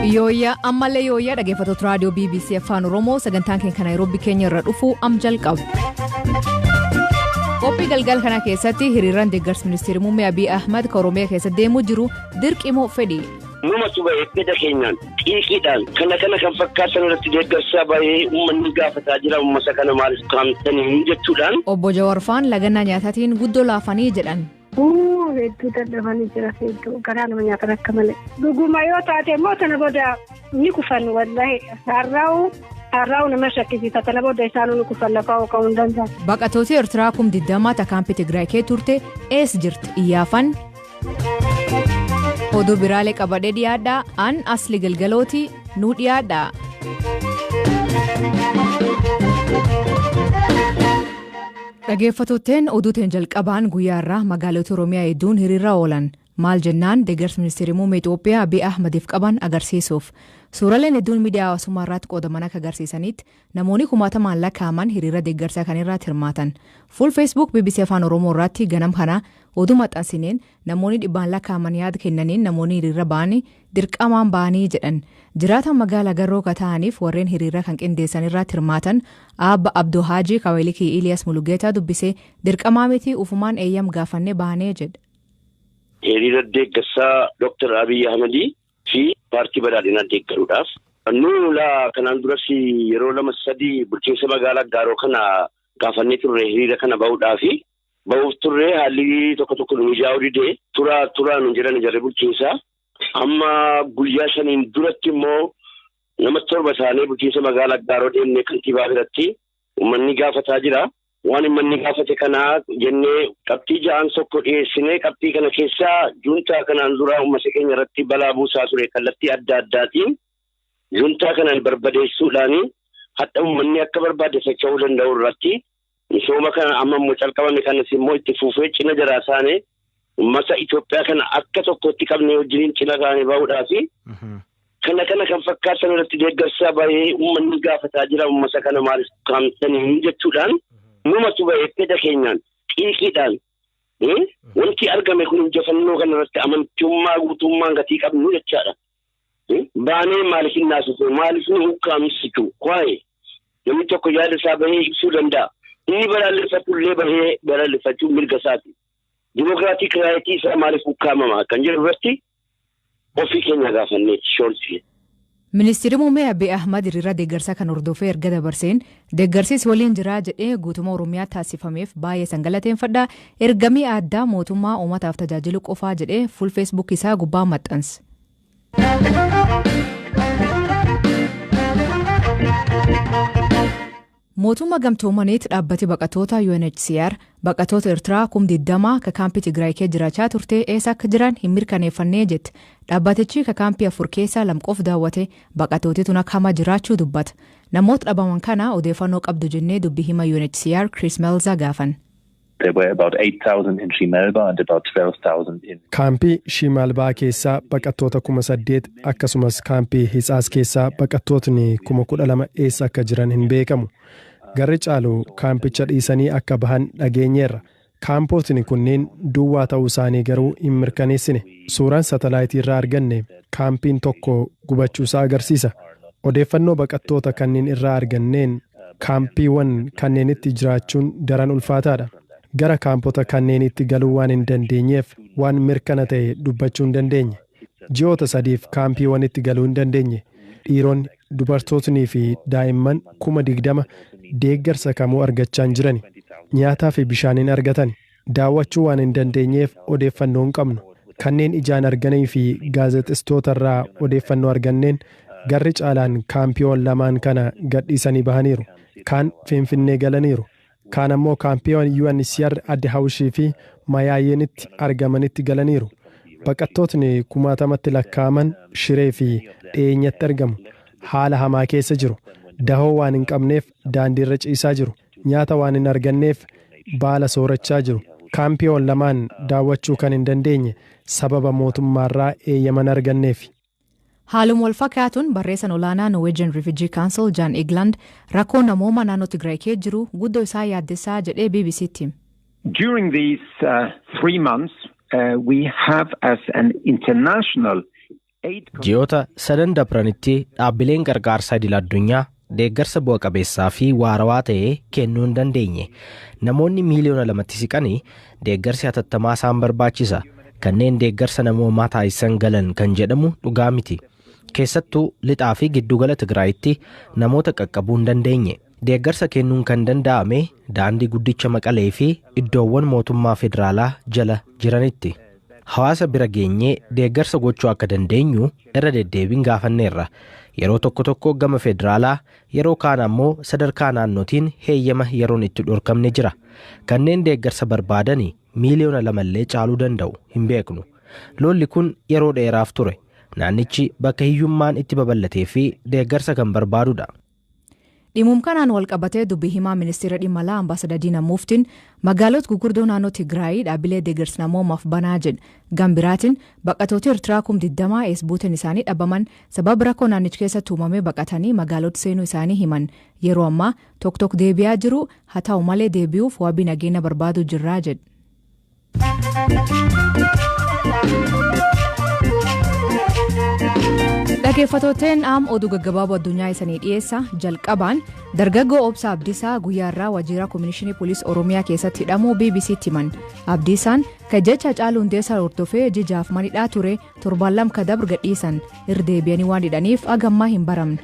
Yooyyaa ammallee yooyyaa dhaggeeffattoota raadiyoo BBC Afaan Oromoo sagantaan keenya Naayiroobii keenya irra dhufu jalqabu. Qophii galgal kana keessatti hiriiraan deeggarsa ministeera muummee Abiy Ahmed kan Oromiyaa keessa deemuu jiru dirqimoo fedhi. Numatu baay'ee fedha keenyaan xiiqiidhaan kana kan fakkaatan irratti deeggarsaa baay'ee uummanni gaafataa jira uummata kana maaliif kaamtanii jechuudhaan. Obbo Jawaarfaan lagannaa nyaataatiin guddoo laafanii jedhan. Hedduu dadhabanii jira hedduu garaa nama nyaatan akka malee. Dhuguma yoo taate immoo tana booda ni kufan wallahi har'aa'u nama shakkisiisa tana booda isaanuu ni kufan lafaa ka'uu hin danda'an. Baqattooti Eertiraa 20 kaampii Tigraay kee turte ees jirti iyyaafan. Oduu biraalee qabadee dhiyaadhaa an asli galgalooti nu dhiyaadhaa. Dhaggeeffattootteen oduuteen jalqabaan guyyaarraa magaalota Oromiyaa hedduun hiriirra oolan maal jennaan deeggarsa ministeera muummee Itoophiyaa Abiy Ahmediif qaban agarsiisuuf suuraaleen hedduun miidiyaa hawaasummaa irratti qoodaman akka agarsiisanitti namoonni kumaatamaan lakkaa'aman hiriira deeggarsaa kan irratti hirmaatan fuul Facebook BBC Afaan Oromoo irratti ganam kana oduu maxxansineen namoonni dhibbaan lakkaa'aman yaada kennaniin namoonni hiriira ba'anii dirqamaan ba'anii jedhan jiraatan magaalaa garroo ta'aniif warreen hiriira kan qindeessan irratti hirmaatan Abba Abduu Haajii Kaweelikii Iliyaas Mulugeetaa dubbisee dirqamaa miti ufumaan eeyyam gaafannee baanee jedha. Hiriira deeggarsaa Dr. Abiy Ahmed fi paartii badhaadhinaa deeggaruudhaaf nuula kanaan duras yeroo 2-3 bulchiinsa magaalaa Gaaroo kana gaafannee turre hiriira kana ba'uuf turre haalli tokko nu mijaa'uu didee turaa nu jedhan jarri bulchiinsaa amma guyyaa saniin duratti immoo nama 7 taanee bulchiinsa magaalaa Gaaroo deemnee kantiibaa biratti uummanni gaafataa jira. Waan uummanni gaafate kanaa jennee qabxii 6 tokko dhiyeessinee qabxii kana keessaa juntaa kanaan dura uummata keenya irratti balaa buusaa ture kallattii adda addaatiin juntaa kanaan barbadeessuudhaan hadda uummanni akka barbaade socho'uu danda'u irratti misooma kana amma immoo calqabame kanas immoo itti fuufee cina jaraasaane uummata Itoophiyaa kana akka tokkotti qabnee wajjin cina kaanee bahuudhaafi kana kan fakkaatan irratti deeggarsaa baay'ee uummanni gaafataa jira uummata kana maaliif kaamtanii jechuudhaan. Numatu baay'ee fedha keenyaan xiiqiidhaan wanti argame kun injifannoo kana irratti amantummaa guutummaan gatii qabnu jechaadha. Baanee maaliif hin naasuuf maaliif nu ukkaamsitu waa'ee namni tokko yaada isaa bahee ibsuu danda'a. Inni balaaleffatullee bahee balaaleffachuun mirga isaati. Dimokiraatik raayitii isaa maaliif ukkaamama kan jedhu irratti ofii keenya gaafanneeti shoolsii. Ministeerri muummee Abiy Ahmed hiriira deeggarsaa kan hordofee erga dabarseen deeggarsiis waliin jiraa jedhee guutummaa Oromiyaa taasifameef baay'ee sangalateeffadha ergamii addaa mootummaa uummataaf tajaajilu qofaa jedhee fuul Facebook isaa gubbaa maxxanse. Mootummaa gamtoomaniitti dhaabbati baqattoota UNHCR baqattoota Eertiraa 20 ka kaampii Tigraay kee jiraachaa turte eessa akka jiran hin mirkaneeffannee jette dhaabbatichi ka kaampii 4 keessaa lamqoof daawwate baqattooti tun akka hamaa jiraachuu dubbata namoota dhabaman kana odeeffannoo qabdu jennee dubbii hima UNHCR Chris Melza gaafan. There were about 8,000 in Shimalba and about 12,000 in Kaampii Shimalbaa keessaa baqattoota 8,000 akkasumas kaampii Hitsaas keessaa baqattootni 12,000 eessa akka jiran hin beekamu. Garri caalu kaampicha dhiisanii akka bahan dhageenyeerra. Kaampootni kunneen duwwaa ta'uu isaanii garuu hin mirkaneessine. Suuraan satalaayitii irraa arganne kaampiin tokko gubachuusaa agarsiisa. Odeeffannoo baqattoota kanneen irraa arganneen kaampiiwwan kanneenitti jiraachuun daran ulfaataadha. Gara kaampota kanneenitti galuu waan hin dandeenyeef waan mirkana ta'e dubbachuu hin dandeenye. Ji'oota 3f kaampiiwwanitti galuu hin dandeenye. Dhiironni, dubartootnii fi daa'imman 20,000 deeggarsa kamuu argachaa hin jirani. Nyaataa fi bishaaniin argatan. Daawwachuu waan hin dandeenyeef odeeffannoo hin qabnu. Kanneen ijaan arganii fi gaazexeessitoota irraa odeeffannoo arganneen garri caalaan kaampiiwwan lamaan kana gadhiisanii bahaniiru. Kaan Finfinnee galaniiru. Kaan ammoo kaampiiwwan UNHCR Adde Hawushii fi Mayaayeenitti argamanitti galaniiru. Baqattootni 10,000 lakkaa'aman Shiree fi dhiyeenyatti argamu. Haala hamaa keessa jiru. Dahoo waan hin qabneef daandiirra ciisaa jiru. Nyaata waan hin arganneef baala soorachaa jiru. Kaampiiwwan lamaan daawwachuu kan hin dandeenye sababa mootummaarraa eeyyaman arganneef. Haaluma wal fakkaatuun barreessan olaanaa Norwegian Refugee Council Jan Egeland rakkoo namooma naannoo Tigraay kee jiru guddoo isaa yaaddessaa jedhee BBC'tti. During these 3 months we have as an international Ji'oota sadan dabranitti dhaabbileen gargaarsaa idil-addunyaa deeggarsa bu'a qabeessaa fi waarawaa ta'e kennuu hin dandeenye. Namoonni miliyoona 2 siqanii deeggarsi hatattamaa isaan barbaachisa. Kanneen deeggarsa namoomaa taasisan galan kan jedhamu dhugaa miti. Keessattuu lixaa fi giddugala Tigraayitti namoota qaqqabuu hin dandeenye. Deeggarsa kennuun kan danda'ame daandii guddicha Maqalee fi iddoowwan mootummaa federaalaa jala jiranitti. Hawaasa bira geenyee deeggarsa gochuu akka dandeenyu irra deddeebiin gaafanneerra. Yeroo tokko tokko gama federaalaa, yeroo kaan ammoo sadarkaa naannootiin heeyyama yeroon itti dhorkamne jira. Kanneen deeggarsa barbaadanii miliyoona 2 caaluu danda'u hin beeknu. Lolli kun yeroo dheeraaf ture. Naannichi bakka hiyyummaan itti babal'atee fi deeggarsa kan barbaadudha. Dhimuma kanaan wal qabatee dubbii himaa ministeera dhimma alaa Ambaasaadar Diinaa Muuftiin magaalota gurguddoo naannoo Tigraay dhaabbilee deeggarsa namoomaaf banaa jedha. Gambiraatiin baqattoota Eertiraa 20 eesbuutiin isaanii dhabaman sababa rakkoo naannicha keessatti uumamee baqatanii magaalota seenuu isaanii himan. Yeroo ammaa tokko deebi'aa jiru haa ta'u malee deebi'uuf wabii nageenya barbaadu jirraa jedha. Dhaggeeffattoonni oduu gaggabaaboo addunyaa isanii dhiyeessa. Jalqabaan dargaggoo Obsaa Abdiisaa guyyaarraa waajjira Koominikeeshinii Poolisii Oromiyaa keessatti hidhamuu BBC'tti himan. Abdiisaan kan jecha Hacaaluu Hundeessaa hordofee jijaaf manidhaa ture 7 dabr gadhiisan irra deebi'anii waan hidhaniif agammaa hin baramne.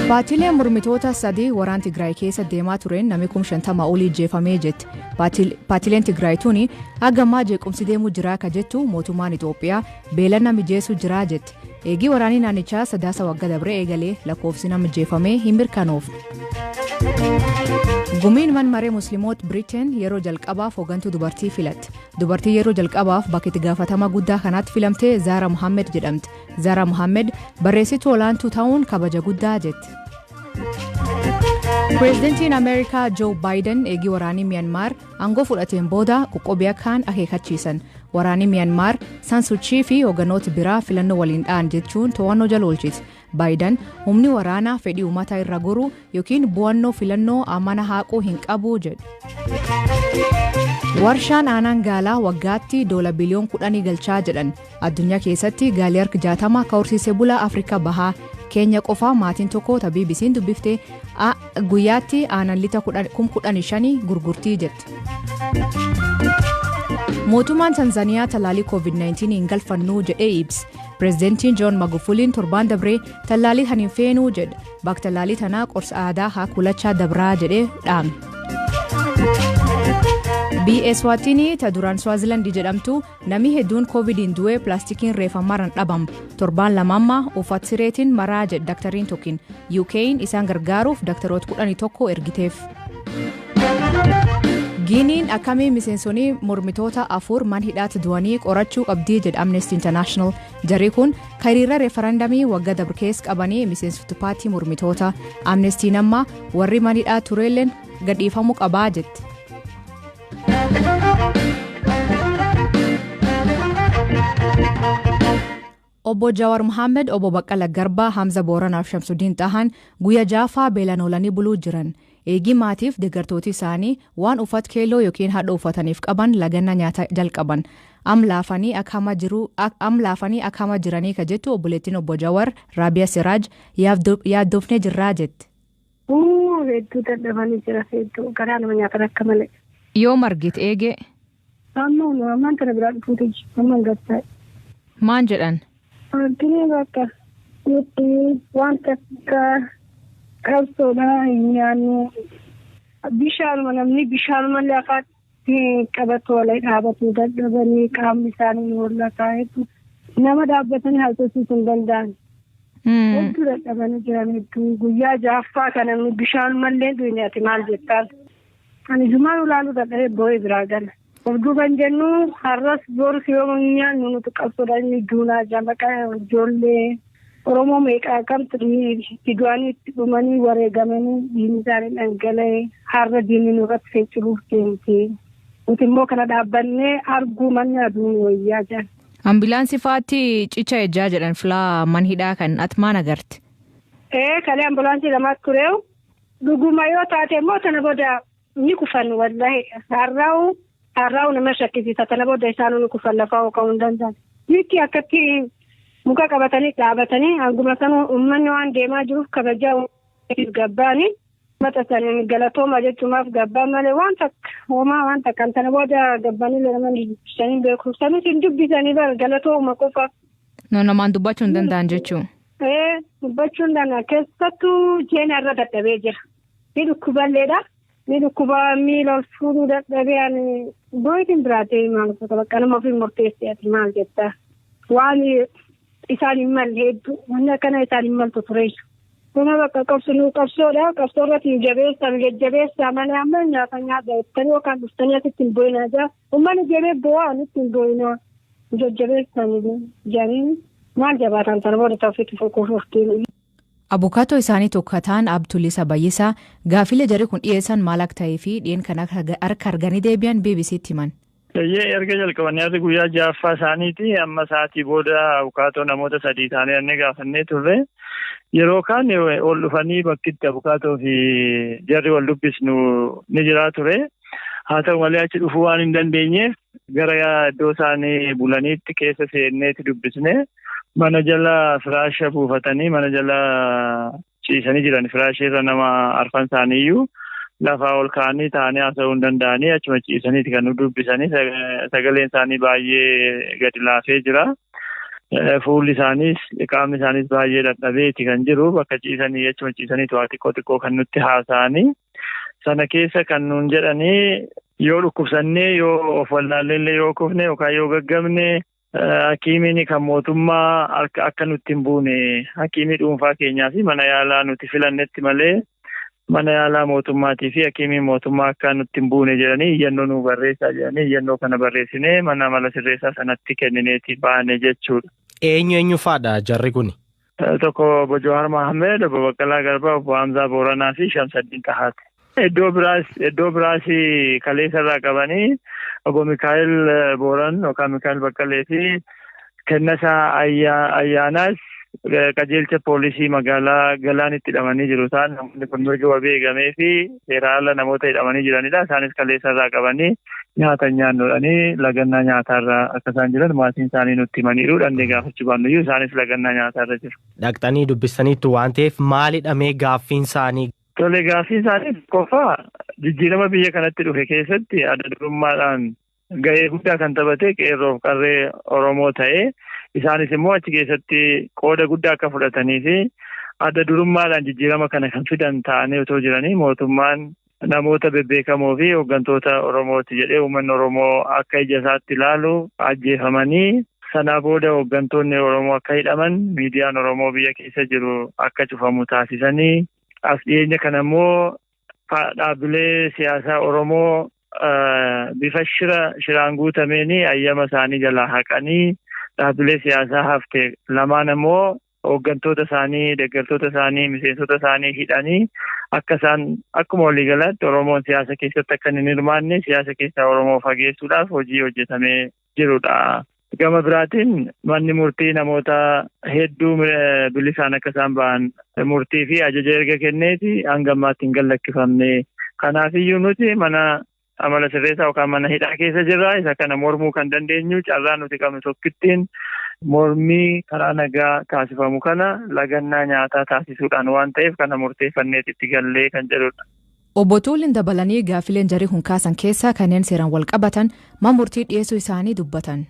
Paartiileen mormitoota 3 waraana Tigraay keessa deemaa tureen namni 50 olii jeefamee jetti. Paartiileen Tigraay tuni agammaa jeequmsi deemuu jira ka jettu mootummaan Itoophiyaa beelana mijeessuu jira jetti. Eegii waraanii naannichaa sadaasa waggaa dabree eegalee lakkoofsi nama jeefamee hin mirkanoofne. Gumiin manmaree musliimoota Biriteen yeroo jalqabaaf hooggantuu dubartii filatte. Dubartii yeroo jalqabaaf bakka itti gaafatama guddaa kanaatti filamtee Zaara Muhammed jedhamte. Zaara Muhammed barreessituu olaantuu ta'uun kabaja guddaa jetti. Pireezidantiin Ameerikaa Joo Baayiden eegii waraanii Miyaanmaar aangoo fudhateen booda qoqqobii akkaan akeekkachiisan. Waraanii Miyaanmaar Sansuuchii fi hoogganoota biraa filannoo waliin dha'an jechuun to'annoo jala oolchite. Baayiden humni waraanaa fedhii uummataa irra goruu yookiin bu'annoo filannoo amana haaquu hin qabu jedhu. Warshaan aannan gaalaa waggaatti $10 biliyoon galchaa jedhan. Addunyaa keessatti gaalii harka 60 ka horsiisee bulaa Afrikaa bahaa Keenya qofaa maatiin tokko ta BBC'n dubbiftee guyyaatti aannan lita 15,000 gurgurtii jetti. Mootummaan Tanzaaniyaa tallaalii COVID-19 hin galfannu jedhee ibse. Pireezidantiin Joon Magufuliin torbaan dabree tallaalii kan hin feenuu jedha. Bakka tallaalii tanaa qorsa aadaa haa kulachaa dabraa jedhee dhaame. Eswatini ta duraan Swaazilandii jedhamtu namni hedduun COVID'n du'ee pilaastikiin reeffamarran dhabamu. Torbaan lamammaa uffata sireetiin maraa jedha daktariin tokkin. UK'n isaan gargaaruuf daktaroota 11 ergiteef. Giiniin akkamii miseensonni mormitoota 4 mana hidhaatti du'anii qorachuu qabdii jedha Amnesty International. Jarri kun hiriira referendamii waggaa dabre keessa qabanii miseensota paartii mormitoota. Amnestiin amma warri mana hidhaa tureelleen gadhiifamuu qabaa jetti. Obbo Jawaar Mohaammed, Obbo Baqqala Garbaa, Hamza Booranaaf Shamsuddin Xahaan guyyaa jaafaa beelaan oolanii buluu jiran. Eegii maatiif deeggartooti isaanii waan uffata keelloo yookiin hadha uffataniif qaban laganna nyaata jalqaban. Am laafanii akkama jiranii ka jettu obboleettiin Obbo Jawaar Raabiyaa Siraaj yaaddoofnee jirraa jetti. Hedduu dadhabanii jira hedduu garaa nama nyaata akka malee. Yoo margite eege. Ammaan tana biraa dhufuutu ammaan gabsaa. Maan jedhan? Arginee bakka waan takka qabsoodhaa hin nyaannu bishaanuma namni bishaanuma afaan qabatoo walii dhaabatuu dadhabanii qaamni isaanii hollataa hedduu nama dhaabbatanii haasofsiisuu hin danda'an. Hedduu dadhabanii jiran hedduu guyyaa jaaffaa kana bishaan mallee duwwaati maal jettaan. Ani jumaan ulaaluu dadhabee boo'ee biraa gala. Obduuban jennu har'as boorus yoo nyaannu nuti qabsoodhaan inni duunaa jamaqa ijoollee Oromoo meeqaa kamtu didu'anii itti dhumanii wareegamanii diinni isaanii dhangala'ee har'a diinni nurratti feeciluuf deemtee nuti immoo kana dhaabbannee arguu manni aduun wayyaa jiran. Ambilaansii faatti cicha ejjaa jedhan filaa man hidhaa kan atmaan agarte. Kalee ambulaansii lamaatti tureewu dhuguma yoo taate immoo tana booda ni kufan wallahi har'aa'u nama shakkisiisa tana booda isaanuu ni kufan lafaa hooqa'uu hin danda'an. Bikki akkatti muka qabatanii dhaabatanii hanguma sanuu uummanni waan deemaa jiruuf kabajaa gabbaanii maxxansanii galatooma jechuumaaf gabbaan malee waan takka kana booda gabbaanii lamanii dubbisanii beekumsanis hin dubbisanii bara galatooma qofa. Namaan dubbachuu hin danda'an jechuun. Dubbachuu hin danda'an keessattuu jeena irra dadhabee jira. Ni dhukkuballeedha. Ni dhukkuba miila fuudhuu dadhabeen boo'itiin biraatee maal bakka nama ofii murteessee maal jettaa. Waan isaan hin malle hedduu wanni akkana isaan hin maltu ture. Kuma bakka qabsoodha. Qabsoo irratti jajjabeessaa malee amma nyaata jettanii yookaan dhuftanii asitti hin boo'inaa jira. Uummanni jabee boo'aa nutti hin boo'inaa. Jajjabeessanii jariin maal jabaatan sana booda ta'uufitti fokkoofuuf Abukaatoo isaanii tokko ta'an Abdulisa Bayyisaa gaafilee jarri kun dhiyeessan maal akka ta'ee fi dhiyen kan harka arganii deebi'an BBC'tti himan. Erga jalqabanii guyyaa ja'affaa isaaniiti amma sa'aatii booda abukaatoo namoota 3 taanee annee gaafannee turre yeroo kaan ol dhufanii bakkitti abukaatoo fi jarri wal dubbisnu ni jiraa ture. Haa ta'u malee achi dhufuu waan hin dandeenyeef gara iddoo isaanii bulaniitti keessa seenneetti dubbisne. Mana jala firaasha buufatanii mana jala ciisanii jiran firaashii irra nama arfan isaaniiyyuu lafaa ol ka'anii taa'anii haasa'uu hin danda'anii achuma ciisaniiti kan nu dubbisanii sagaleen isaanii baay'ee gadi laafee jira. Fuulli isaaniis qaamni isaaniis baay'ee dadhabeeti kan jiru bakka ciisanii achuma ciisaniitu waa xiqqoo kan nutti haasa'anii sana keessa kan nuun jedhanii yoo dhukkubsannee yoo of wallaallee yoo kufne yookaan yoo gaggabne. Hakiimiin kan mootummaa akka nutti hin buune hakiimii dhuunfaa keenyaa fi mana yaalaa nuti filannetti malee mana yaalaa mootummaatii fi hakiimii mootummaa akka nutti hin buune jedhanii iyyannoo nu barreessaa jedhanii iyyannoo kana barreessinee mana mala sirreessaa sanatti kennineeti baane jechuudha. Eenyu faadha jarri kuni? Tokko Obbo Jawaar Mohammed, Obbo Baqqalaa Garbaa, Obbo Hamzaa Booranaa fi Shamsaddiin Tahaati. Iddoo biraas kaleessa irraa qabanii Obbo Mikaa'el Booran yookaan Mikaa'el Baqqalee fi Kennasaa Ayyaanaas qajeelcha poolisii magaalaa Galaanitti hidhamanii jiru isaan namoonni kun mirga wabii eegamee fi seera ala namoota hidhamanii jiranidha. Isaanis kaleessa irraa qabanii nyaata nyaannoodhanii lagannaa nyaatarra akka isaan jiran maatiin isaanii nutti himaniiru dhannee gaafachuu baannuyyuu isaanis lagannaa nyaatarra jiru. Dhaqxanii dubbistaniittu waan ta'eef maalidhamee gaaffiin isaanii? Tole gaaffii isaanii qofaa jijjiirama biyya kanatti dhufe keessatti adda durummaadhaan ga'ee guddaa kan taphate qeerroof qarree Oromoo ta'ee isaanis immoo achi keessatti qooda guddaa akka fudhatanii fi adda durummaadhaan jijjiirama kana kan fidan ta'anii otoo jiranii mootummaan namoota bebbeekamoo fi hooggantoota Oromooti jedhee uummanni Oromoo akka ija isaatti ilaalu ajjeefamanii sanaa booda hooggantoonni Oromoo akka hidhaman miidiyaan Oromoo biyya keessa jiru akka cufamu taasisanii as dhiyeenya kana immoo dhaabbilee siyaasaa Oromoo bifa shiraan guutameen ayyama isaanii jalaa haqanii dhaabbilee siyaasaa hafte lamaan immoo hooggantoota isaanii, deeggartoota isaanii, miseensota isaanii hidhanii akka isaan akkuma waliigalaatti Oromoon siyaasa keessatti akka hin hirmaanne siyaasa keessaa Oromoo fageessuudhaaf hojii hojjetamee jirudha. Gama biraatiin manni murtii namoota hedduu bilisaan akka isaan ba'an murtii fi ajaja erga kenneeti hanga ammaatti hin gallakkifamne. Kanaafiyyuu nuti mana amala sirreessaa yookaan mana hidhaa keessa jirra. Isa kana mormuu kan dandeenyu carraa nuti qabnu tokkittiin mormii karaa nagaa taasifamu kana lagannaa nyaataa taasisuudhaan waan ta'eef kana murteeffanneet itti gallee kan jedhudha. Obbo Tuulin dabalanii gaafileen jarri kun kaasan keessaa kanneen seeraan wal qabatan murtii dhiyeessuu isaanii dubbatan.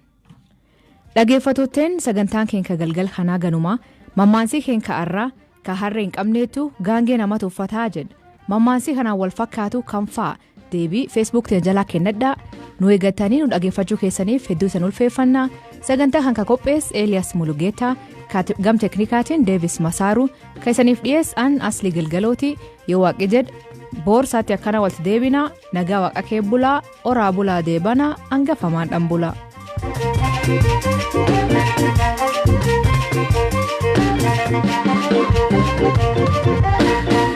Dhaggeeffattootteen sagantaan keenya galgal kanaa ganumaa mammaansii keenya irraa ka harree hin qabneetu gaangee namatti uffataa jedha. Mammaansii kanaan wal fakkaatu kan fa'a deebii Facebook jalaa kennadhaa nu eeggatanii nu dhaggeeffachuu keessaniif hedduu isin ulfeeffannaa. Sagantaa kan qopheesse Elias Mulugeetaa gam teknikaatiin Deevis Masaaru kan isiniif dhiyeessan Aslii Galgalooti yoo waaqi jedha boorsaatti akkana walitti deebinaa nagaa waaqa kee bulaa oraa bulaa deebanaa hangafamaan dhan bulaa. Thank you.